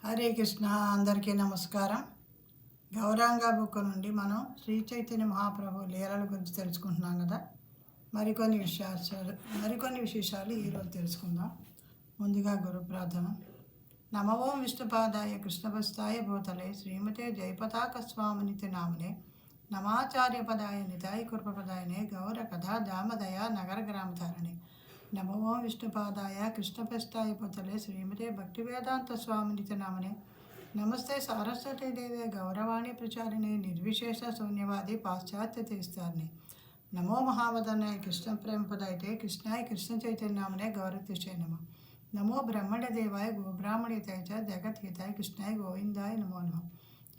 హరే కృష్ణ. అందరికీ నమస్కారం. గౌరాంగ బుక్ నుండి మనం శ్రీ చైతన్య మహాప్రభు లీలల గురించి తెలుసుకుంటున్నాం కదా. మరికొన్ని విశేషాలు ఈరోజు తెలుసుకుందాం. ముందుగా గురు ప్రార్థన. నమో ఓం విష్ణుపాదాయ కృష్ణభస్తాయ భూతలే శ్రీమతే జయపతాక స్వామినితి నామనే నమాచార్య పదాయ నితాయ కృపపదాయనే గౌర కథా దామదయ నగర గ్రామధారణే నమో ఓం విష్ణుపాదాయ కృష్ణపస్తాయ పుతలే శ్రీమతే భక్తివేదాంత స్వామినితి నామనే నమస్తే సారస్వతీ దేవే గౌరవాణి ప్రచారిణి నిర్విశేష శూన్యవాది పాశ్చాత్య తీస్తారిణి నమో మహావదనాయ కృష్ణ ప్రేమపదాయతే కృష్ణాయ కృష్ణ చైతన్యామనే గౌరతిషే నమో బ్రహ్మణ్య దేవాయ గోబ్రాహ్మణితాయ చ జగద్గీతాయ కృష్ణాయ గోవిందాయ నమో నమః.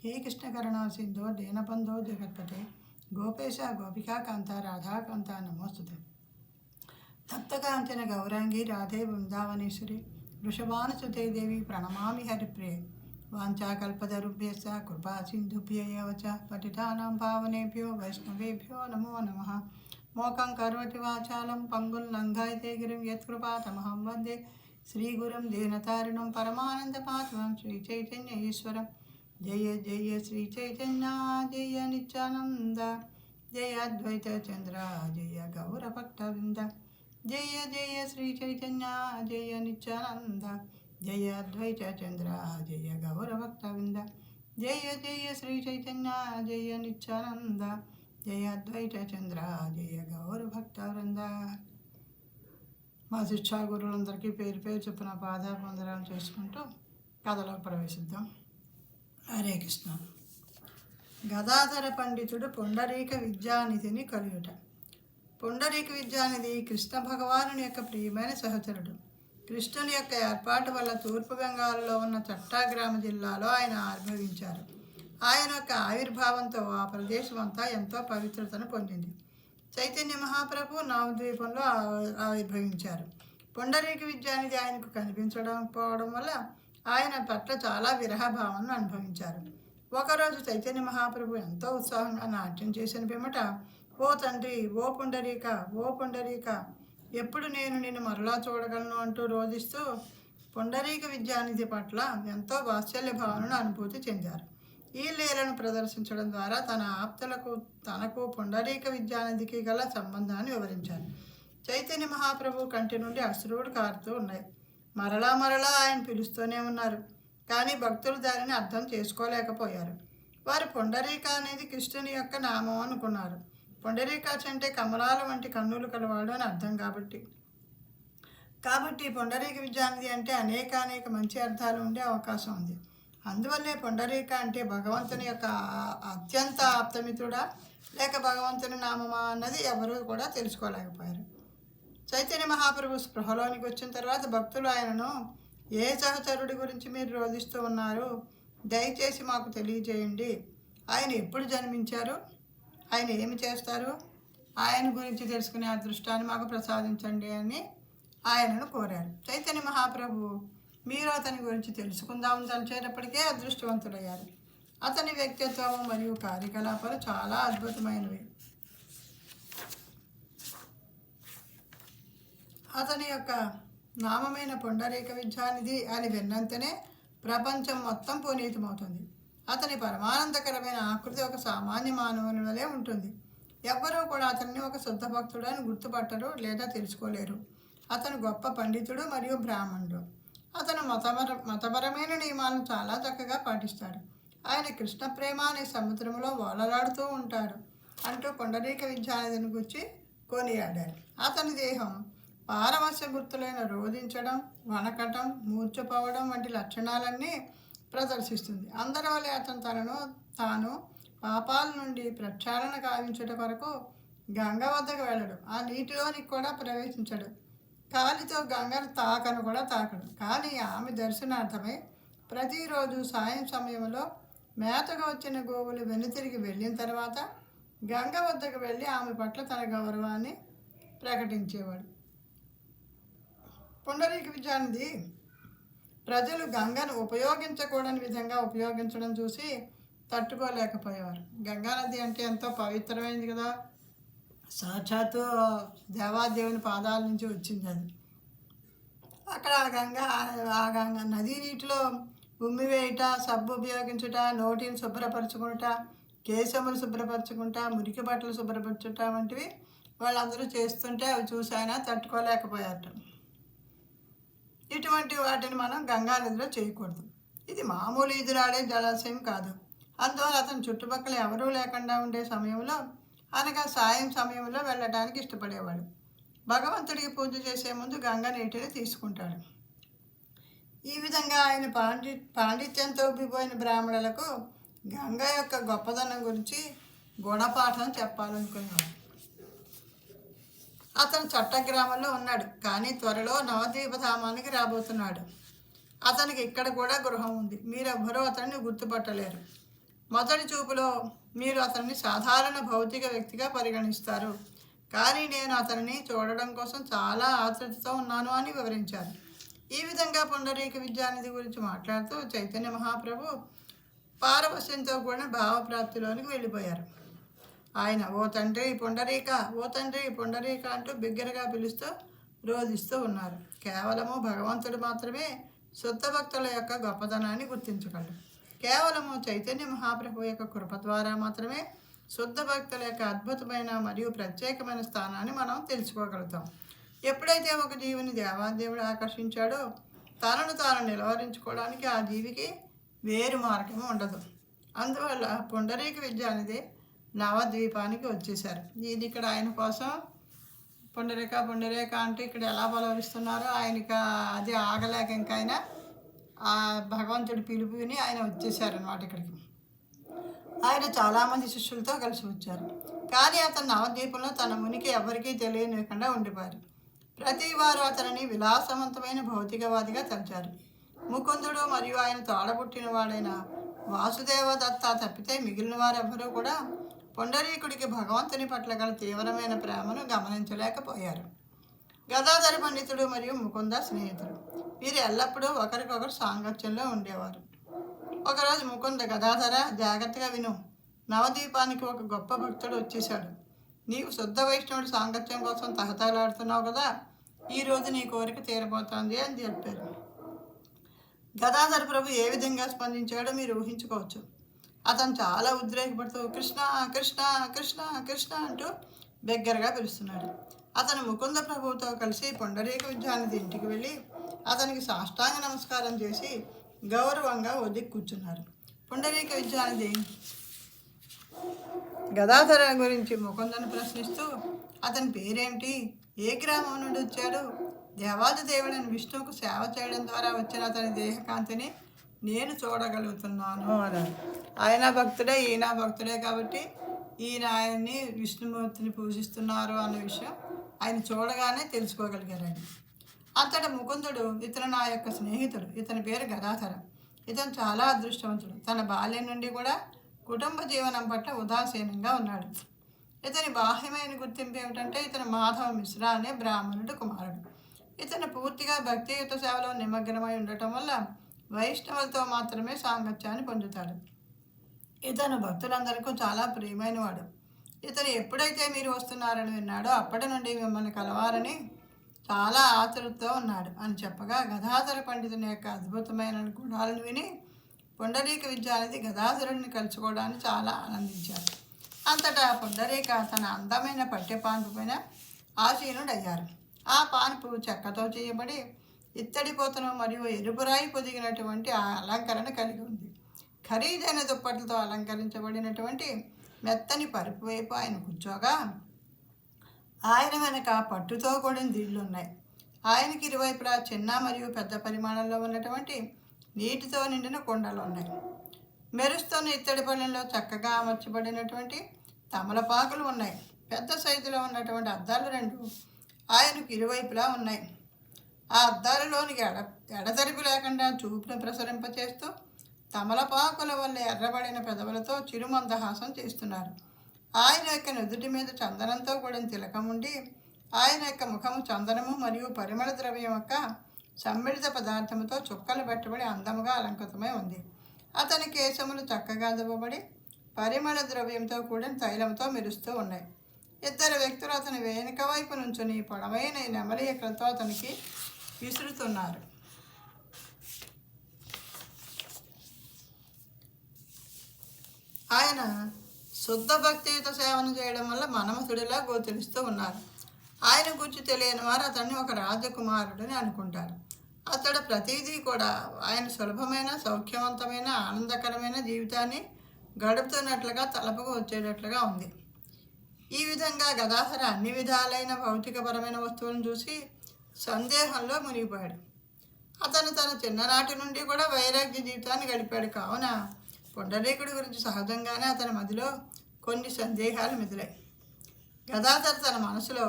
హే కృష్ణ కరుణా సింధో దీనబంధో జగత్పతే గోపేశ గోపికా కాంత రాధాకాంత నమోస్తుతే. తప్తకాంచన గౌరాంగి రాధే బృందావనేశ్వరి వృషభానుసుతే దేవి ప్రణమామి హరిప్రియ. వాంఛాకల్పతరుభ్యశ్చ కృపా సింధుభ్యైవ చ పతితానాం పావనేభ్యో వైష్ణవేభ్యో నమో నమః. మోకం కరోతి వాచాలం పంగుల్ లంఘాయతే గిరిం యత్కృపాతమహం వందే శ్రీగురుం దీనతారిణం పరమానందపాత్రం శ్రీచైతన్య ఈశ్వరం. జయ జయ శ్రీ చైతన్య జయ నిత్యానంద జయ అద్వైత చంద్ర జయ గౌరభక్తవృంద. జయ జయ శ్రీ చైతన్య జయ నిత్యానంద జయ అద్వైత చంద్ర జయ గౌరభక్తవృంద. జయ జయ శ్రీ చైతన్య జయ నిత్యానంద జయ అద్వైత చంద్ర జయ గౌరభక్తవృంద. మా శిక్షా గురువులందరికీ పేరు పేరు చొప్పున పాదాబంధనాలు చేసుకుంటూ కథలో ప్రవేశిద్దాం. హరే కృష్ణ. గదాధర పండితుడు పుండరీక విద్యానిధిని కలియుట. పుండరీక విద్యానిధి కృష్ణ భగవానుని యొక్క ప్రియమైన సహచరుడు. కృష్ణుని యొక్క ఏర్పాటు వల్ల తూర్పు బెంగాల్లో ఉన్న చట్టాగ్రామ జిల్లాలో ఆయన ఆవిర్భవించారు. ఆయన యొక్క ఆవిర్భావంతో ఆ ప్రదేశం అంతా ఎంతో పవిత్రతను పొందింది. చైతన్య మహాప్రభు నవద్వీపంలో ఆవిర్భవించారు. పుండరీక విద్యానిధి ఆయనకు కనిపించకపోవడం వల్ల ఆయన పట్ల చాలా విరహభావాలను అనుభవించారు. ఒకరోజు చైతన్య మహాప్రభు ఎంతో ఉత్సాహంగా నాట్యం చేసిన పిమ్మట, ఓ తండ్రి, ఓ పుండరీక, ఓ పుండరీక, ఎప్పుడు నేను నిన్ను మరలా చూడగలను అంటూ రోధిస్తూ పుండరీక విద్యానిధి పట్ల ఎంతో వాత్సల్య భావనను అనుభూతి చెందారు. ఈ లీలను ప్రదర్శించడం ద్వారా తన ఆప్తులకు తనకు పుండరీక విద్యానిధికి గల సంబంధాన్ని వివరించారు. చైతన్య మహాప్రభు కంటి నుండి అశ్రువులు కారుతూ ఉన్నాయి. మరలా మరలా ఆయన పిలుస్తూనే ఉన్నారు. కానీ భక్తులు దానిని అర్థం చేసుకోలేకపోయారు. వారు పుండరీక అనేది కృష్ణుని యొక్క నామం అనుకున్నారు. పుండరీకాక్ష అంటే కమలాల వంటి కన్నులు కలవాడు అని అర్థం. కాబట్టి పుండరీక విద్యానిధి అంటే అనేక మంచి అర్థాలు ఉండే అవకాశం ఉంది. అందువల్లే పుండరీక అంటే భగవంతుని యొక్క అత్యంత ఆప్తమిత్రుడా లేక భగవంతుని నామమా అన్నది ఎవరూ కూడా తెలుసుకోలేకపోయారు. చైతన్య మహాప్రభు స్పృహలోనికి వచ్చిన తర్వాత భక్తులు ఆయనను, ఏ సహచరుడి గురించి మీరు రోధిస్తూ ఉన్నారు? దయచేసి మాకు తెలియజేయండి. ఆయన ఎప్పుడు జన్మించారు? ఆయన ఏమి చేస్తారు? ఆయన గురించి తెలుసుకునే అదృష్టాన్ని మాకు ప్రసాదించండి అని ఆయనను కోరారు. చైతన్య మహాప్రభు మీరు అతని గురించి తెలుసుకుందామని తలచేటప్పటికే అదృష్టవంతుడయ్యారు. అతని వ్యక్తిత్వం మరియు కార్యకలాపాలు చాలా అద్భుతమైనవి. అతని యొక్క నామమైన పుండరీక విద్యానిధి అని విన్నంతనే ప్రపంచం మొత్తం పునీతమవుతుంది. అతని పరమానందకరమైన ఆకృతి ఒక సామాన్య మానవుని వలె ఉంటుంది. ఎవ్వరూ కూడా అతన్ని ఒక శుద్ధ భక్తుడు అని గుర్తుపట్టరు లేదా తెలుసుకోలేరు. అతను గొప్ప పండితుడు మరియు బ్రాహ్మణుడు. అతను మతపరమైన నియమాలను చాలా చక్కగా పాటిస్తాడు. ఆయన కృష్ణ ప్రేమ అనే సముద్రంలో ఓలలాడుతూ ఉంటాడు అంటూ పుండరీక విద్యానిధిని గురించి కొనియాడారు. అతని దేహం పారవశ్య గుర్తులైన రోధించడం, వణకటం, మూర్ఛపోవడం వంటి లక్షణాలన్నీ ప్రదర్శిస్తుంది. అందరి వలె అతను తనను తాను పాపాల నుండి ప్రక్షాళన గావించుట కొరకు గంగ వద్దకు వెళ్ళడు. ఆ నీటిలోనికి కూడా ప్రవేశించడు. కాలితో గంగను తాకను కూడా తాకడు. కానీ ఆమె దర్శనార్థమై ప్రతిరోజు సాయం సమయంలో మేతగా వచ్చిన గోవులు వెనుతిరిగి వెళ్ళిన తర్వాత గంగ వద్దకు వెళ్ళి ఆమె పట్ల తన గౌరవాన్ని ప్రకటించేవాడు. పుండరీక విద్యానిధి ప్రజలు గంగను ఉపయోగించకూడని విధంగా ఉపయోగించడం చూసి తట్టుకోలేకపోయేవారు. గంగానది అంటే ఎంతో పవిత్రమైనది కదా. సాక్షాత్తు దేవాదేవుని పాదాల నుంచి వచ్చింది అది. అక్కడ ఆ గంగ నదీ నీటిలో ఉమ్మివేయుట, సబ్బు ఉపయోగించుట, నోటిని శుభ్రపరచుకుంట, కేశములు శుభ్రపరచుకుంట, మురికి బట్టలు శుభ్రపరచుట వంటివి వాళ్ళందరూ చేస్తుంటే అవి చూసి ఆయన తట్టుకోలేకపోయారట. ఇటువంటి వాటిని మనం గంగా నదిలో చేయకూడదు. ఇది మామూలు ఈదులాడే జలాశయం కాదు. అందువల్ల అతను చుట్టుపక్కల ఎవరూ లేకుండా ఉండే సమయంలో అనగా సాయం సమయంలో వెళ్ళడానికి ఇష్టపడేవాడు. భగవంతుడికి పూజ చేసే ముందు గంగా నీటిని తీసుకుంటాడు. ఈ విధంగా ఆయన పాండిత్యంతో ఉబ్బిపోయిన బ్రాహ్మణులకు గంగ యొక్క గొప్పదనం గురించి గుణపాఠం చెప్పాలనుకున్నాడు. అతను చట్టగ్రామంలో ఉన్నాడు, కానీ త్వరలో నవద్వీపధామానికి రాబోతున్నాడు. అతనికి ఇక్కడ కూడా గృహం ఉంది. మీరెవ్వరూ అతన్ని గుర్తుపట్టలేరు. మొదటి చూపులో మీరు అతన్ని సాధారణ భౌతిక వ్యక్తిగా పరిగణిస్తారు, కానీ నేను అతనిని చూడడం కోసం చాలా ఆతృతతో ఉన్నాను అని వివరించారు. ఈ విధంగా పుండరీక విద్యానిధి గురించి మాట్లాడుతూ చైతన్య మహాప్రభు పారవశ్యంతో కూడిన భావప్రాప్తిలోనికి వెళ్ళిపోయారు. ఆయన ఓ తండ్రి పుండరీక, ఓ తండ్రి పుండరీక అంటూ బిగ్గరగా పిలుస్తూ రోధిస్తూ ఉన్నారు. కేవలము భగవంతుడు మాత్రమే శుద్ధ భక్తుల యొక్క గొప్పతనాన్ని గుర్తించగలరు. కేవలము చైతన్య మహాప్రభు యొక్క కృప ద్వారా మాత్రమే శుద్ధ భక్తుల యొక్క అద్భుతమైన మరియు ప్రత్యేకమైన స్థానాన్ని మనం తెలుసుకోగలుగుతాం. ఎప్పుడైతే ఒక జీవిని దేవాదేవుడు ఆకర్షించాడో తనను తాను నిలవరించుకోవడానికి ఆ జీవికి వేరు మార్గం ఉండదు. అందువల్ల పుండరీక విద్యానిధి నవద్వీపానికి వచ్చేశారు. ఇది ఇక్కడ ఆయన కోసం పుండరీక అంటూ ఇక్కడ ఎలా బలవరిస్తున్నారో ఆయనకి అది ఆగలేక ఇంకా ఆయన ఆ భగవంతుడి పిలుపు విని ఆయన వచ్చేసారనమాట ఇక్కడికి. ఆయన చాలామంది శిష్యులతో కలిసి వచ్చారు, కానీ అతను నవద్వీపంలో తన ఉనికి ఎవరికీ తెలియనివ్వకుండా ఉండిపోయారు. ప్రతి వారు అతనిని విలాసవంతమైన భౌతికవాదిగా తలిచారు. ముకుందుడు మరియు ఆయన తోడబుట్టిన వాడైన వాసుదేవదత్త తప్పితే మిగిలిన వారెవ్వరూ కూడా పుండరీకుడికి భగవంతుని పట్ల గల తీవ్రమైన ప్రేమను గమనించలేకపోయారు. గదాధర పండితుడు మరియు ముకుంద స్నేహితుడు. వీరు ఎల్లప్పుడూ ఒకరికొకరు సాంగత్యంలో ఉండేవారు. ఒకరోజు ముకుంద, గదాధర జాగ్రత్తగా విను, నవద్వీపానికి ఒక గొప్ప భక్తుడు వచ్చేశాడు. నీవు శుద్ధ వైష్ణవుడి సాంగత్యం కోసం తహతలాడుతున్నావు కదా, ఈరోజు నీ కోరిక తీరబోతోంది అని చెప్పారు. గదాధర ప్రభు ఏ విధంగా స్పందించాడో మీరు ఊహించుకోవచ్చు. అతను చాలా ఉద్రేకపడుతూ కృష్ణ కృష్ణ కృష్ణ కృష్ణ అంటూ బిగ్గరగా పిలుస్తున్నాడు. అతను ముకుంద ప్రభువుతో కలిసి పుండరీక విద్యానిధి ఇంటికి వెళ్ళి అతనికి సాష్టాంగ నమస్కారం చేసి గౌరవంగా ఒదిగి కూర్చున్నారు. పుండరీక విద్యానిధి గదాధర గురించి ముకుందను ప్రశ్నిస్తూ అతని పేరేమిటి, ఏ గ్రామం నుండి వచ్చాడు, దేవాది దేవుడైన విష్ణువుకు సేవ చేయడం ద్వారా వచ్చిన అతని దేహకాంతిని నేను చూడగలుగుతున్నాను అన్నాడు. ఆయన భక్తుడే, ఈయన భక్తుడే కాబట్టి ఈయన ఆయన్ని విష్ణుమూర్తిని పూజిస్తున్నారు అన్న విషయం ఆయన చూడగానే తెలుసుకోగలిగారు. ఆయన అంతటా ముకుందుడు, ఇతను నా యొక్క స్నేహితుడు, ఇతని పేరు గదాధర, ఇతను చాలా అదృష్టవంతుడు, తన బాల్యం నుండి కూడా కుటుంబ జీవనం పట్ల ఉదాసీనంగా ఉన్నాడు. ఇతని బాహ్యమైన గుర్తింపు ఏమిటంటే ఇతను మాధవ మిశ్రా అనే బ్రాహ్మణుడు కుమారుడు. ఇతను పూర్తిగా భక్తియుత సేవలో నిమగ్నమై ఉండటం వల్ల వైష్ణవులతో మాత్రమే సాంగత్యాన్ని పొందుతాడు. ఇతను భక్తులందరికీ చాలా ప్రియమైనవాడు. ఇతను ఎప్పుడైతే మీరు వస్తున్నారని విన్నాడో అప్పటి నుండి మిమ్మల్ని కలవాలని చాలా ఆతృతతో ఉన్నాడు అని చెప్పగా గదాధర పండితుని యొక్క అద్భుతమైన గుణాలను విని పుండరీక విద్యానిధి గదాధరుడిని కలుసుకోవడానికి చాలా ఆనందించారు. అంతటా పుండరీక తన అందమైన పట్టె పాన్పు పైన ఆసీనుడయ్యారు. ఆ పాన్పు చెక్కతో చేయబడి ఇత్తడి పోతను మరియు ఎరుపురాయి పొదిగినటువంటి ఆ అలంకరణ కలిగి ఉంది. ఖరీదైన దుప్పట్లతో అలంకరించబడినటువంటి మెత్తని పరుపు వైపు ఆయన కూర్చోగా ఆయన వెనక పట్టుతో కూడిన దిళ్ళు ఉన్నాయి. ఆయనకి ఇరువైపులా చిన్న మరియు పెద్ద పరిమాణంలో ఉన్నటువంటి నీటితో నిండిన కుండలు ఉన్నాయి. మెరుస్తున్న ఇత్తడి పళ్ళెంలో చక్కగా అమర్చబడినటువంటి తమలపాకులు ఉన్నాయి. పెద్ద సైజులో ఉన్నటువంటి అద్దాలు 2 ఆయనకు ఇరువైపులా ఉన్నాయి. ఆ అద్దాలలోనికి ఎడతెరిపి లేకుండా చూపును ప్రసరింపచేస్తూ తమలపాకుల వల్ల ఎర్రబడిన పెదవులతో చిరుమందహాసం చేస్తున్నారు. ఆయన యొక్క నుదుటి మీద చందనంతో కూడిన తిలకం ఉండి ఆయన యొక్క ముఖము చందనము మరియు పరిమళ ద్రవ్యం యొక్క సమ్మిళిత పదార్థముతో చుక్కలు పెట్టబడి అందముగా అలంకృతమై ఉంది. అతని కేశములు చక్కగా దువ్వబడి పరిమళ ద్రవ్యంతో కూడిన తైలంతో మెరుస్తూ ఉన్నాయి. 2 వ్యక్తులు అతని వెనుక వైపు నుంచుని పొడవైన నెమలి ఎక్కలతో అతనికి విసురుతున్నారు. ఆయన శుద్ధ భక్తియుత సేవను చేయడం వల్ల మనమసుడిలా గోచరిస్తూ ఉన్నారు. ఆయన గురించి తెలియని వారు అతన్ని ఒక రాజకుమారుడని అనుకుంటారు. అతడు ప్రతిదీ కూడా ఆయన సులభమైన, సౌఖ్యవంతమైన, ఆనందకరమైన జీవితాన్ని గడుపుతున్నట్లుగా తలపుకు వచ్చేటట్లుగా ఉంది. ఈ విధంగా గదాధర అన్ని విధాలైన భౌతికపరమైన వస్తువులను చూసి సందేహంలో మునిగిపోయాడు. అతను తన చిన్ననాటి నుండి కూడా వైరాగ్య జీవితాన్ని గడిపాడు. కావున పుండరీకుడి గురించి సహజంగానే అతని మదిలో కొన్ని సందేహాలు మెదిలాయి. గదాధర తన మనసులో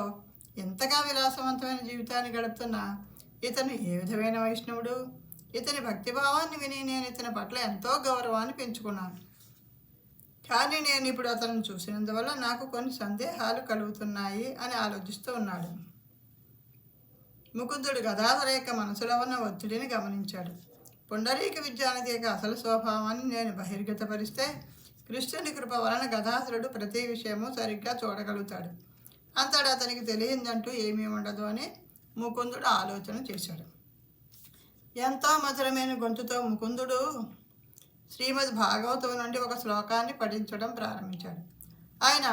ఎంతగా విలాసవంతమైన జీవితాన్ని గడుపుతున్నా ఇతను ఏ విధమైన వైష్ణవుడు? ఇతని భక్తిభావాన్ని విని నేను ఇతని పట్ల ఎంతో గౌరవాన్ని పెంచుకున్నాను. కానీ నేను ఇప్పుడు అతను చూసినందువల్ల నాకు కొన్ని సందేహాలు కలుగుతున్నాయి అని ఆలోచిస్తూ ఉన్నాడు. ముకుందుడు గదాధర యొక్క మనసులో ఉన్న ఒత్తిడిని గమనించాడు. పుండరీక విద్యానిధి యొక్క అసలు స్వభావాన్ని నేను బహిర్గతపరిస్తే కృష్ణుని కృప వలన గదాధరుడు ప్రతి విషయము సరిగ్గా చూడగలుగుతాడు. అంతటా అతనికి తెలియందంటూ ఏమీ ఉండదు అని ముకుందుడు ఆలోచన చేశాడు. ఎంతో మధురమైన గొంతుతో ముకుందుడు శ్రీమద్ భాగవతం నుండి ఒక శ్లోకాన్ని పఠించడం ప్రారంభించాడు. ఆయన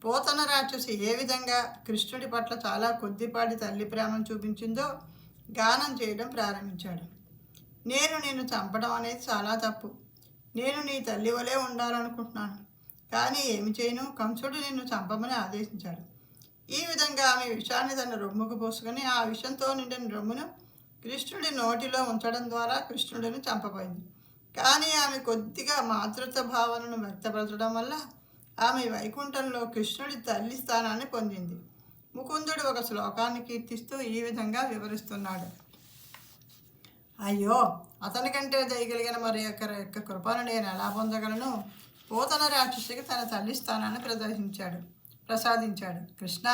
పోతన రాక్షసి ఏ విధంగా కృష్ణుడి పట్ల చాలా కొద్దిపాటి తల్లి ప్రేమను చూపించిందో గానం చేయడం ప్రారంభించాడు. నేను నిన్ను చంపడం అనేది చాలా తప్పు. నేను నీ తల్లి వలె ఉండాలనుకుంటున్నాను. కానీ ఏమి చేయను? కంసుడు నిన్ను చంపమని ఆదేశించాడు. ఈ విధంగా ఆమె విషాన్ని తన రొమ్ముకు పోసుకొని ఆ విషంతో నిండిన రొమ్మును కృష్ణుడి నోటిలో ఉంచడం ద్వారా కృష్ణుడిని చంపబోయింది. కానీ ఆమె కొద్దిగా మాతృత్వ భావనను వ్యక్తపరచడం వల్ల ఆమె వైకుంఠంలో కృష్ణుడి తల్లి స్థానాన్ని పొందింది. ముకుందుడు ఒక శ్లోకాన్ని కీర్తిస్తూ ఈ విధంగా వివరిస్తున్నాడు. అయ్యో, అతని కంటే దయగలిగిన మరి యొక్క కృపను నేను ఎలా పొందగలను? పోతన రాక్షసికి తన తల్లి స్థానాన్ని ప్రసాదించాడు. కృష్ణ,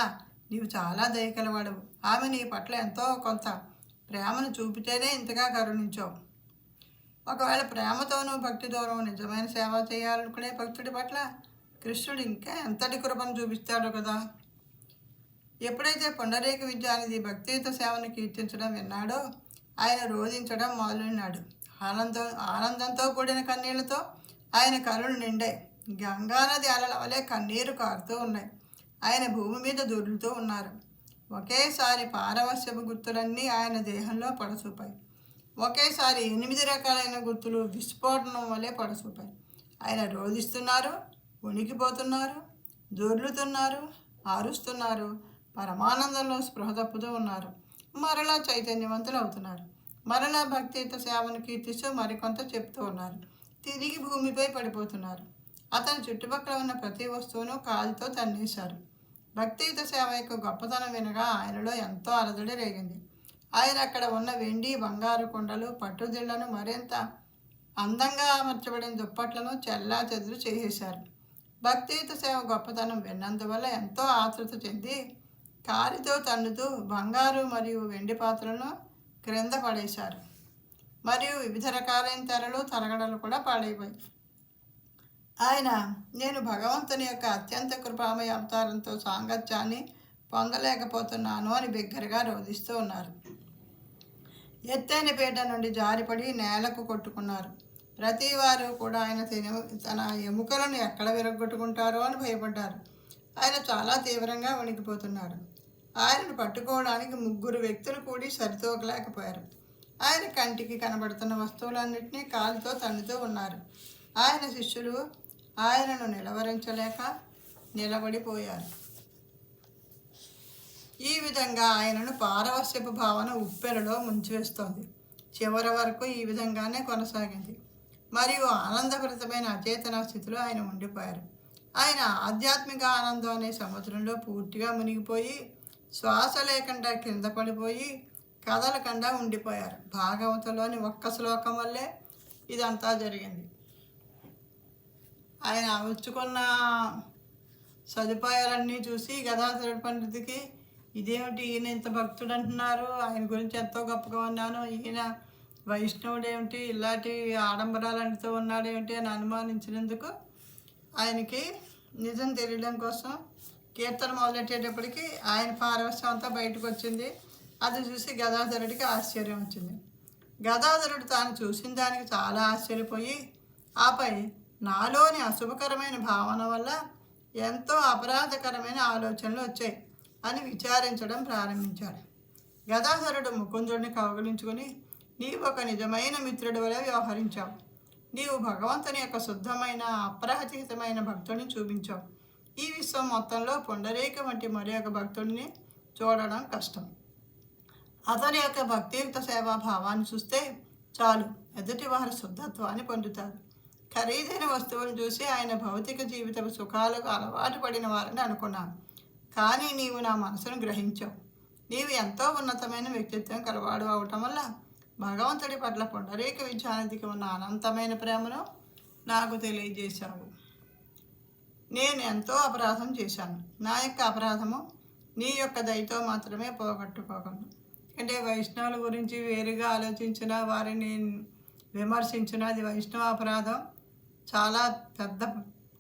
నీవు చాలా దయగలవాడు. ఆమె నీ పట్ల ఎంతో కొంత ప్రేమను చూపితేనే ఇంతగా కరుణించావు. ఒకవేళ ప్రేమతోనూ భక్తితోనూ నిజమైన సేవ చేయాలనుకునే భక్తుడి పట్ల కృష్ణుడు ఇంకా ఎంతటి కృపను చూపిస్తాడు కదా. ఎప్పుడైతే పుండరీక విద్యానిధి భక్తియుత సేవను కీర్తించడం విన్నాడో ఆయన రోధించడం మొదలైనాడు. ఆనందంతో కూడిన కన్నీళ్లతో ఆయన కళ్ళు నిండాయి. గంగానది అలల వలె కన్నీరు కారుతూ ఉన్నాయి. ఆయన భూమి మీద దొర్లుతూ ఉన్నారు. ఒకేసారి పారవశ్యపు గుర్తులన్నీ ఆయన దేహంలో పడసూపాయి. ఒకేసారి 8 రకాలైన గుర్తులు విస్ఫోటనం వలె పడసూపాయి. ఆయన రోధిస్తున్నారు, వణికిపోతున్నారు, దొర్లుతున్నారు, ఆరుస్తున్నారు, పరమానందంలో స్పృహ తప్పుతూ ఉన్నారు. మరలా చైతన్యవంతులు అవుతున్నారు. మరలా భక్తియుత సేవను కీర్తిస్తూ మరికొంత చెప్తూ ఉన్నారు. తిరిగి భూమిపై పడిపోతున్నారు. అతని చుట్టుపక్కల ఉన్న ప్రతి వస్తువును కాలుతో తన్నేశారు. భక్తియుత సేవ యొక్క గొప్పతనం వినగా ఆయనలో ఎంతో అలజడి రేగింది. ఆయన అక్కడ ఉన్న వెండి, బంగారు కుండలు, పట్టుదిళ్లను, మరింత అందంగా అమర్చబడిన దుప్పట్లను చెల్లా చెదురు చేసేశారు. భక్తియుత సేవ గొప్పతనం విన్నందువల్ల ఎంతో ఆతృత చెంది కాలితో తన్నుతూ బంగారు మరియు వెండి పాత్రలను క్రింద పడేశారు. మరియు వివిధ రకాలైన తెరలు, తరగడలు కూడా పాడైపోయాయి. ఆయన నేను భగవంతుని యొక్క అత్యంత కృపామయ అవతారంతో సాంగత్యాన్ని పొందలేకపోతున్నాను అని బిగ్గరగా రోధిస్తూ ఉన్నారు. ఎత్తైన పీట నుండి జారిపడి నేలకు కొట్టుకున్నారు. ప్రతి వారు కూడా ఆయన తన ఎముకలను ఎక్కడ విరగొట్టుకుంటారో అని భయపడ్డారు. ఆయన చాలా తీవ్రంగా వణికిపోతున్నారు. ఆయనను పట్టుకోవడానికి 3 వ్యక్తులు కూడి సరితూగలేకపోయారు. ఆయన కంటికి కనబడుతున్న వస్తువులన్నింటినీ కాలుతో తన్నుతూ ఉన్నారు. ఆయన శిష్యులు ఆయనను నిలవరించలేక నిలబడిపోయారు. ఈ విధంగా ఆయనను పారవశ్యపు భావన ఉప్పెనలో ముంచివేస్తోంది. చివరి వరకు ఈ విధంగానే కొనసాగింది. మరియు ఆనందభరితమైన అచేతన స్థితిలో ఆయన ఉండిపోయారు. ఆయన ఆధ్యాత్మిక ఆనందం అనే సముద్రంలో పూర్తిగా మునిగిపోయి శ్వాస లేకుండా కింద పడిపోయి కదలకుండా ఉండిపోయారు. భాగవతంలోని ఒక్క శ్లోకం వల్లే ఇదంతా జరిగింది. ఆయన వచ్చుకున్న సదుపాయాలన్నీ చూసి గదాధరుడి పండితుడికి ఇదేమిటి, ఈయన ఇంత భక్తుడు అంటున్నారు, ఆయన గురించి ఎంతో గొప్పగా ఉన్నాను, ఈయన వైష్ణవుడు ఏమిటి, ఇలాంటి ఆడంబరాలన్నితో ఉన్నాడేమిటి అని అనుమానించినందుకు ఆయనకి నిజం తెలియడం కోసం కీర్తన మొదలెట్టేటప్పటికి ఆయన పారవశ్యం అంతా బయటకు వచ్చింది. అది చూసి గదాధరుడికి ఆశ్చర్యం వచ్చింది. గదాధరుడు తాను చూసిన దానికి చాలా ఆశ్చర్యపోయి ఆపై నాలోని అశుభకరమైన భావన వల్ల ఎంతో అపరాధకరమైన ఆలోచనలు వచ్చాయి అని విచారించడం ప్రారంభించాడు. గదాధరుడు ముకుందుడిని కౌగిలించుకుని, నీవు ఒక నిజమైన మిత్రుడి వలె వ్యవహరించావు. నీవు భగవంతుని యొక్క శుద్ధమైన అప్రహతితమైన భక్తుడిని చూపించావు. ఈ విశ్వం మొత్తంలో పుండరీక వంటి మరి ఒక భక్తుడిని చూడడం కష్టం. అతని యొక్క భక్తియుక్త సేవా భావాన్ని చూస్తే చాలు, ఎదుటి వారి శుద్ధత్వాన్ని పొందుతారు. ఖరీదైన వస్తువులను చూసి ఆయన భౌతిక జీవిత సుఖాలకు అలవాటు పడిన వారని అనుకున్నాను. కానీ నీవు నా మనసును గ్రహించావు. నీవు ఎంతో ఉన్నతమైన వ్యక్తిత్వం కలవాడు అవటం వల్ల భగవంతుడి పట్ల పుండరీక విద్యానిధికి ఉన్న అనంతమైన ప్రేమను నాకు తెలియజేశావు. నేను ఎంతో అపరాధం చేశాను. నా యొక్క అపరాధము నీ యొక్క దయతో మాత్రమే పోగొట్టుకోగలను. అంటే వైష్ణవుల గురించి వేరుగా ఆలోచించిన వారిని విమర్శించిన అది వైష్ణవ అపరాధం, చాలా పెద్ద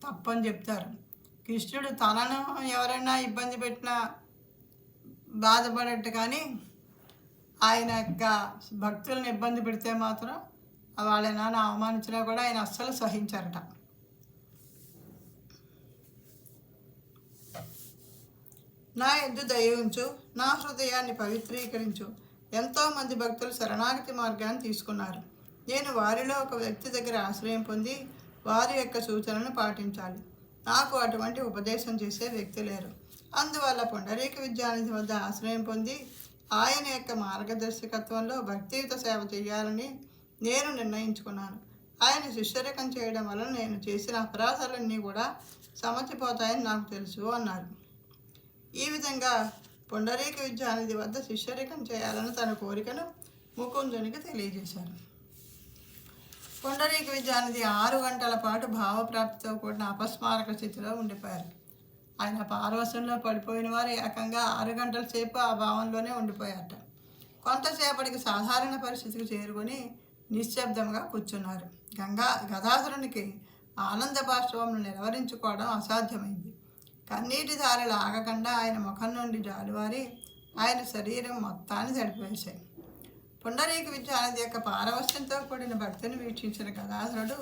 తప్పని చెప్తారు. కృష్ణుడు తనను ఎవరైనా ఇబ్బంది పెట్టినా బాధపడట్టు, కానీ ఆయన యొక్క భక్తులను ఇబ్బంది పెడితే మాత్రం వాళ్ళని అవమానించినా కూడా ఆయన అస్సలు సహించారట. నా యందు దయ ఉంచు, నా హృదయాన్ని పవిత్రీకరించు. ఎంతోమంది భక్తులు శరణాగతి మార్గాన్ని తీసుకున్నారు. నేను వారిలో ఒక వ్యక్తి దగ్గర ఆశ్రయం పొంది వారి యొక్క సూచనలను పాటించాలి. నాకు అటువంటి ఉపదేశం చేసే వ్యక్తి లేరు. అందువల్ల పుండరీక విద్యానిధి వద్ద ఆశ్రయం పొంది ఆయన యొక్క మార్గదర్శకత్వంలో భక్తియుత సేవ చేయాలని నేను నిర్ణయించుకున్నాను. ఆయన శిష్యరకం చేయడం వలన నేను చేసిన అపరాధాలన్నీ కూడా సమచిపోతాయని నాకు తెలుసు అన్నారు. ఈ విధంగా పుండరీక విద్యానిధి వద్ద శిష్యరికం చేయాలని తన కోరికను ముకుందునికి తెలియజేశారు. పుండరీక విద్యానిధి 6 గంటల పాటు భావప్రాప్తితో కూడిన అపస్మారక స్థితిలో ఉండిపోయారు. ఆయన పారవశంలో పడిపోయిన వారు ఏకంగా 6 గంటల సేపు ఆ భావంలోనే ఉండిపోయారట. కొంతసేపటికి సాధారణ పరిస్థితికి చేరుకొని నిశ్శబ్దంగా కూర్చున్నారు. గదాధరునికి ఆనంద బాష్పంను నిలవరించుకోవడం అసాధ్యమైంది. కన్నీటి ధారలు ఆగకుండా ఆయన ముఖం నుండి జాలువారి ఆయన శరీరం మొత్తాన్ని తడిపివేశాయి. పుండరీక విద్యానిధి యొక్క పారవశ్యంతో కూడిన భక్తిని వీక్షించిన గదాధరుడు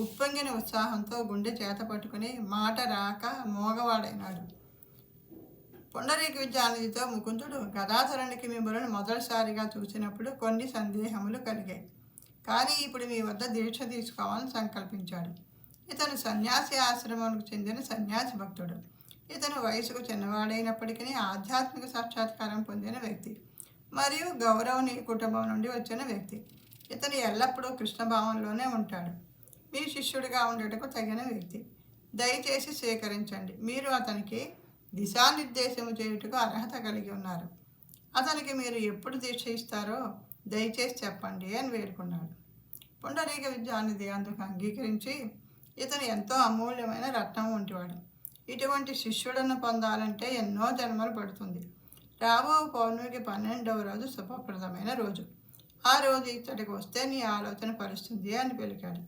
ఉప్పొంగిన ఉత్సాహంతో గుండె చేత పట్టుకుని మాట రాక మోగవాడైనాడు. పుండరీక విద్యానిధితో ముకుందుడు, గదాధరునికి మిమ్మల్ని మొదటిసారిగా చూసినప్పుడు కొన్ని సందేహములు కలిగాయి, కానీ ఇప్పుడు మీ వద్ద దీక్ష తీసుకోవాలని సంకల్పించాడు. ఇతను సన్యాసి ఆశ్రమానికి చెందిన సన్యాసి భక్తుడు. ఇతను వయసుకు చిన్నవాడైనప్పటికీ ఆధ్యాత్మిక సాక్షాత్కారం పొందిన వ్యక్తి మరియు గౌరవనీయ కుటుంబం నుండి వచ్చిన వ్యక్తి. ఇతను ఎల్లప్పుడూ కృష్ణభావంలోనే ఉంటాడు. మీ శిష్యుడిగా ఉండటకు తగిన వ్యక్తి. దయచేసి స్వీకరించండి. మీరు అతనికి దిశానిర్దేశం చేయుటకు అర్హత కలిగి ఉన్నారు. అతనికి మీరు ఎప్పుడు దీక్ష ఇస్తారో దయచేసి చెప్పండి అని వేడుకున్నాడు. పుండరీక విద్యానిధి అందుకు అంగీకరించి, ఇతను ఎంతో అమూల్యమైన రత్నం వంటివాడు. ఇటువంటి శిష్యుడను పొందాలంటే ఎన్నో జన్మలు పడుతుంది. రాబో పౌర్ణమికి 12వ రోజు శుభప్రదమైన రోజు. ఆ రోజు ఇతడికి వస్తే నీ ఆలోచన పరుస్తుంది అని పలికాడు.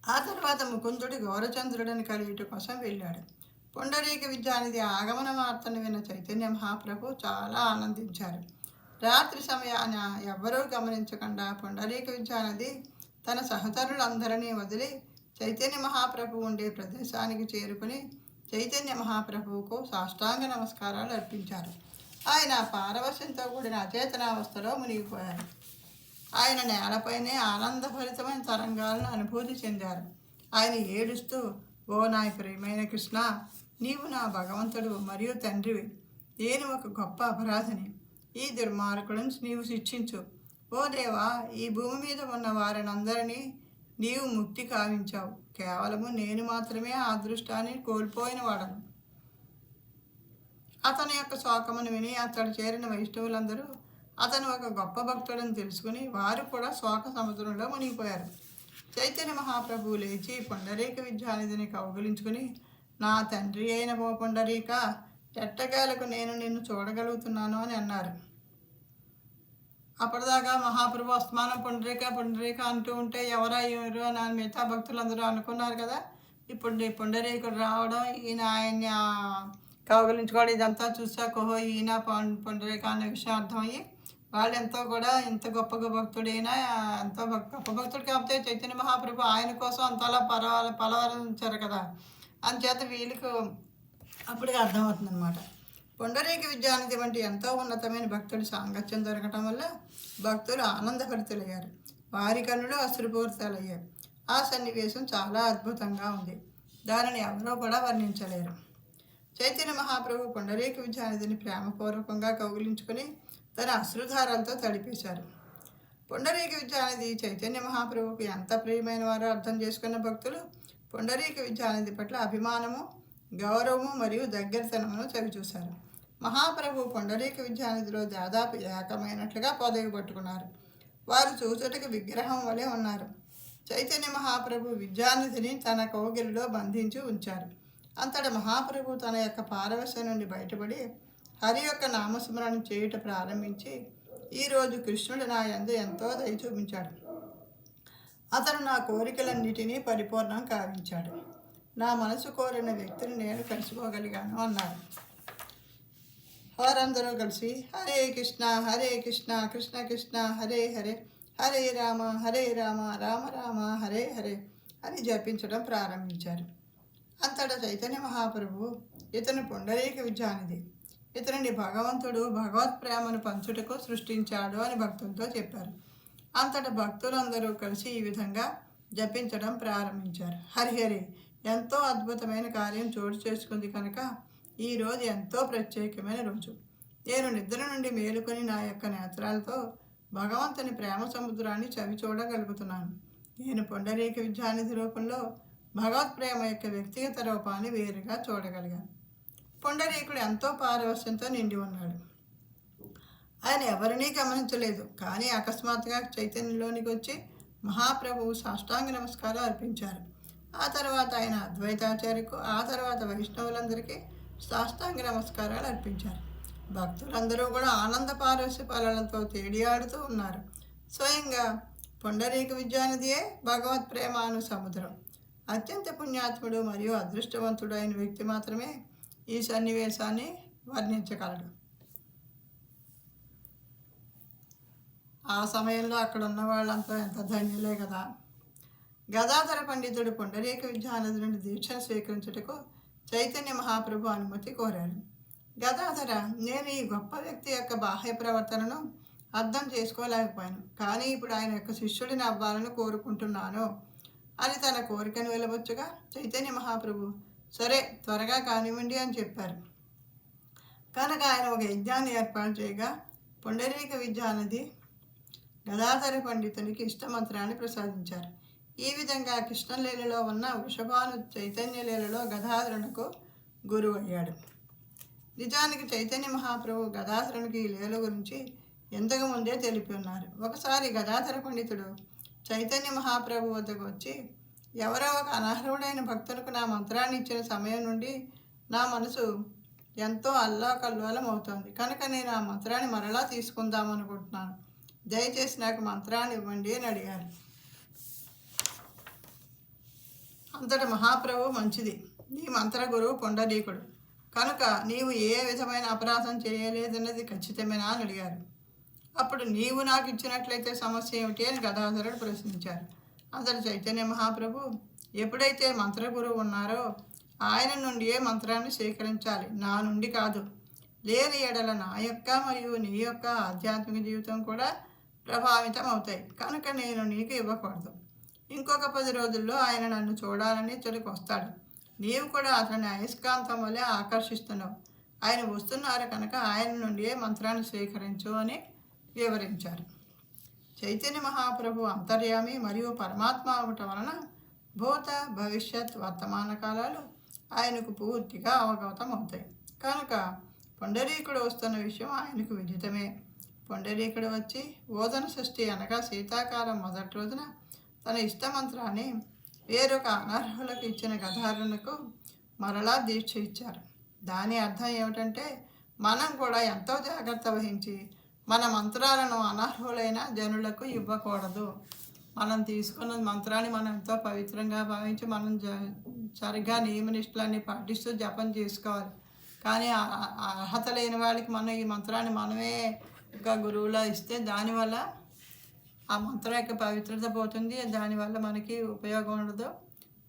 ఆ తర్వాత ముకుందుడి గౌరచంద్రుడిని కలియుట కోసం వెళ్ళాడు. పుండరీక విద్యానిధి ఆగమన వార్తను విన్న చైతన్య మహాప్రభు చాలా ఆనందించారు. రాత్రి సమయాన ఎవ్వరూ గమనించకుండా పుండరీక విద్యానిధి తన సహచరులందరినీ వదిలి చైతన్య మహాప్రభు ఉండే ప్రదేశానికి చేరుకుని చైతన్య మహాప్రభువుకు సాష్టాంగ నమస్కారాలు అర్పించారు. ఆయన పారవశ్యంతో కూడిన అచేతనావస్థలో మునిగిపోయారు. ఆయన నేలపైనే ఆనందభరితమైన తరంగాలను అనుభూతి చెందారు. ఆయన ఏడుస్తూ, ఓ నా ప్రియమైన కృష్ణ, నీవు నా భగవంతుడు మరియు తండ్రివి. నేను ఒక గొప్ప అపరాధిని. ఈ దుర్మార్గులను నీవు శిక్షించు. ఓ దేవా, ఈ భూమి మీద ఉన్న వారినందరినీ నీవు ముక్తి కావించావు. కేవలము నేను మాత్రమే ఆ అదృష్టాన్ని కోల్పోయిన వాడను. అతని యొక్క శోకమును విని అతడు చేరిన వైష్ణవులందరూ అతను ఒక గొప్ప భక్తుడని తెలుసుకుని వారు కూడా శోక సముద్రంలో మునిగిపోయారు. చైతన్య మహాప్రభువు లేచి పుండరీక విద్యానిధిని కౌగిలించుకుని, నా తండ్రి అయిన ఓ పుండరీక, ఎట్టకేలకు నేను నిన్ను చూడగలుగుతున్నాను అని అన్నారు. అప్పటిదాకా మహాప్రభు అస్మానం పుండరీక అంటూ ఉంటే ఎవరు అని మిగతా భక్తులందరూ అనుకున్నారు కదా. ఇప్పుడు పుండరీకుడు రావడం, ఈయన ఆయన్ని కౌగిలించుకోవడం, ఇదంతా చూసాక ఓహో ఈయన పుండరీక అనే విషయం అర్థమయ్యి వాళ్ళు ఎంతో కూడా ఇంత గొప్ప భక్తుడైనా ఎంతో గొప్ప భక్తుడు కాకపోతే చైతన్య మహాప్రభు ఆయన కోసం అంతలా పలవరించారు కదా. అందుచేత వీళ్ళకు అప్పటికి అర్థమవుతుంది అనమాట. పుండరీక విద్యానిధి వంటి ఎంతో ఉన్నతమైన భక్తుడి సాంగత్యం దొరకటం వల్ల భక్తులు ఆనందభరితులయ్యారు. వారి కన్నులు అశ్రుపూరితాలయ్యారు. ఆ సన్నివేశం చాలా అద్భుతంగా ఉంది. దానిని ఎవరో కూడా వర్ణించలేరు. చైతన్య మహాప్రభు పుండరీక విద్యానిధిని ప్రేమపూర్వకంగా కౌగిలించుకుని తన అశ్రుధారాలతో తడిపేశారు. పుండరీక విద్యానిధి చైతన్య మహాప్రభువుకి ఎంత ప్రియమైన వారో అర్థం చేసుకున్న భక్తులు పుండరీక విద్యానిధి పట్ల అభిమానము, గౌరవము మరియు దగ్గరతనమును చవిచూశారు. మహాప్రభు పుండరీక విద్యానిధిలో దాదాపు ఏకమైనట్లుగా పొదవి పట్టుకున్నారు. వారు చూచుటకు విగ్రహం వలె ఉన్నారు. చైతన్య మహాప్రభు విద్యానిధిని తన కౌగిలిలో బంధించి ఉంచారు. అంతటా మహాప్రభు తన యొక్క పారవశ్యం నుండి బయటపడి హరి యొక్క నామస్మరణ చేయుట ప్రారంభించి, ఈరోజు కృష్ణుడు నా యందు ఎంతో దయ చూపించాడు. అతను నా కోరికలన్నిటినీ పరిపూర్ణం కావించాడు. నా మనసు కోరిన వ్యక్తిని నేను కలుసుకోగలిగాను అన్నారు. వారందరూ కలిసి హరే కృష్ణ కృష్ణ కృష్ణ హరే హరే, హరే రామ రామ రామ హరే హరే అని జపించడం ప్రారంభించారు. అంతటా చైతన్య మహాప్రభు ఇతను పుండరీక విద్యానిధి, ఇతనిని భగవంతుడు భగవత్ ప్రేమను పంచుటకు సృష్టించాడు అని భక్తులతో చెప్పారు. అంతటా భక్తులందరూ కలిసి ఈ విధంగా జపించడం ప్రారంభించారు. హరిహరి ఎంతో అద్భుతమైన కార్యం చోటు చేసుకుంది కనుక ఈరోజు ఎంతో ప్రత్యేకమైన రోజు. నేను నిద్ర నుండి మేలుకొని నా యొక్క నేత్రాలతో భగవంతుని ప్రేమ సముద్రాన్ని చవి చూడగలుగుతున్నాను. నేను పుండరీక విద్యానిధి రూపంలో భగవత్ ప్రేమ యొక్క వ్యక్తిగత రూపాన్ని వేరుగా చూడగలిగాను. పుండరీకుడు ఎంతో పారవశ్యంతో నిండి ఉన్నాడు. ఆయన ఎవరినీ గమనించలేదు. కానీ అకస్మాత్తుగా చైతన్యంలోనికి వచ్చి మహాప్రభువు సాష్టాంగ నమస్కారం అర్పించారు. ఆ తర్వాత ఆయన అద్వైతాచార్యకు, ఆ తర్వాత వైష్ణవులందరికీ సాష్టాంగ నమస్కారాలు అర్పించారు. భక్తులందరూ కూడా ఆనంద పారవశ్య పాలనతో తేడియాడుతూ ఉన్నారు. స్వయంగా పుండరీక విద్యానిధియే భగవత్ ప్రేమాను సముద్రం. అత్యంత పుణ్యాత్ముడు మరియు అదృష్టవంతుడు అయిన వ్యక్తి మాత్రమే ఈ సన్నివేశాన్ని వర్ణించగలడు. ఆ సమయంలో అక్కడ ఉన్న వాళ్ళంతా ఎంత ధన్యులే కదా. గదాధర పండితుడు పుండరీక విద్యానిధి నుండి దీక్షను స్వీకరించుటకు చైతన్య మహాప్రభు అనుమతి కోరాడు. గదాధర, నేను ఈ గొప్ప వ్యక్తి యొక్క బాహ్య ప్రవర్తనను అర్థం చేసుకోలేకపోయాను, కానీ ఇప్పుడు ఆయన యొక్క శిష్యుడిని అవ్వాలని కోరుకుంటున్నాను అని తన కోరికను వెలబొచ్చగా చైతన్య మహాప్రభు సరే త్వరగా కానివ్వండి అని చెప్పారు. కనుక ఆయన ఒక యజ్ఞాన్ని ఏర్పాటు చేయగా పుండరీక విద్యానిధి గదాధర పండితునికి ఇష్టమంత్రాన్ని ప్రసాదించారు. ఈ విధంగా కృష్ణలీలలో ఉన్న వృషభాను చైతన్య లీలలో గదాధరునకు గురువు అయ్యాడు. నిజానికి చైతన్య మహాప్రభు గదాధరునికి ఈ లీల గురించి ఎంతకు ముందే తెలిపి ఉన్నారు. ఒకసారి గదాధర పండితుడు చైతన్య మహాప్రభు వద్దకు వచ్చి, ఎవరో ఒక అనర్హుడైన భక్తులకు నా మంత్రాన్ని ఇచ్చిన సమయం నుండి నా మనసు ఎంతో అల్లాకల్లోలం అవుతోంది, కనుక నేను ఆ మంత్రాన్ని మరలా తీసుకుందామనుకుంటున్నాను, దయచేసి నాకు మంత్రాన్ని ఇవ్వండి అని అడిగారు. అంతటి మహాప్రభు మంచిది, నీ మంత్ర గురువు పుండరీకుడు కనుక నీవు ఏ విధమైన అపరాధం చేయలేదన్నది ఖచ్చితమేనా అని అడిగారు. అప్పుడు నీవు నాకు ఇచ్చినట్లయితే సమస్య ఏమిటి అని గదాధరుడు ప్రశ్నించారు. అంతటి చైతన్య మహాప్రభు, ఎప్పుడైతే మంత్రగురువు ఉన్నారో ఆయన నుండియే మంత్రాన్ని స్వీకరించాలి, నా నుండి కాదు. లేని ఎడల నా యొక్క మరియు నీ యొక్క ఆధ్యాత్మిక జీవితం కూడా ప్రభావితం అవుతాయి, కనుక నేను నీకు ఇవ్వకూడదు. ఇంకొక 10 రోజుల్లో ఆయన నన్ను చూడాలని ఇక్కడికి వస్తాడు. నీవు కూడా అతని అయస్కాంతం వల్లే ఆకర్షిస్తున్నావు. ఆయన వస్తున్నారు కనుక ఆయన నుండియే మంత్రాన్ని స్వీకరించు అని వివరించారు. చైతన్య మహాప్రభు అంతర్యామి మరియు పరమాత్మ అవటం వలన భూత భవిష్యత్ వర్తమాన కాలాలు ఆయనకు పూర్తిగా అవగతం అవుతాయి. కనుక పుండరీకుడు వస్తున్న విషయం ఆయనకు విదితమే. పుండరీకుడు వచ్చి ఓదన షష్ఠి అనగా శీతాకాలం మొదటి రోజున తన ఇష్టమంత్రాన్ని వేరొక అనర్హులకు ఇచ్చిన గదాధరునకు మరలా దీక్ష ఇచ్చారు. దాని అర్థం ఏమిటంటే మనం కూడా ఎంతో జాగ్రత్త వహించి మన మంత్రాలను అనర్హులైన జనులకు ఇవ్వకూడదు. మనం తీసుకున్న మంత్రాన్ని మనం ఎంతో పవిత్రంగా భావించి మనం సరిగ్గా నియమనిష్టలన్నీ పాటిస్తూ జపం చేసుకోవాలి. కానీ అర్హత లేని వాళ్ళకి మనం ఈ మంత్రాన్ని మనమే ఇంకా గురువులా ఇస్తే దానివల్ల ఆ మంత్రం యొక్క పవిత్రత పోతుంది, దానివల్ల మనకి ఉపయోగం ఉండదు.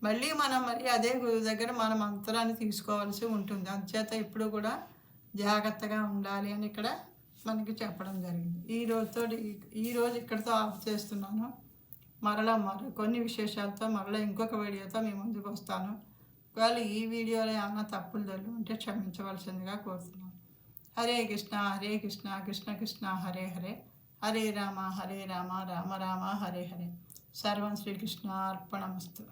మళ్ళీ మనం అదే గురువు దగ్గర మన మంత్రాన్ని తీసుకోవాల్సి ఉంటుంది. అందుచేత ఇప్పుడు కూడా జాగ్రత్తగా ఉండాలి అని ఇక్కడ మనకి చెప్పడం జరిగింది. ఈరోజు ఇక్కడితో ఆఫ్ చేస్తున్నాను. మరలా కొన్ని విశేషాలతో మరలా ఇంకొక వీడియోతో మీ ముందుకు వస్తాను. ఒకవేళ ఈ వీడియోలో ఏమైనా తప్పులు ఉంటే క్షమించవలసిందిగా కోరుతున్నాను. హరే కృష్ణ కృష్ణ కృష్ణ హరే హరే, హరే రామ రామ రామ హరే హరే. సర్వం శ్రీకృష్ణ అర్పణమస్తు.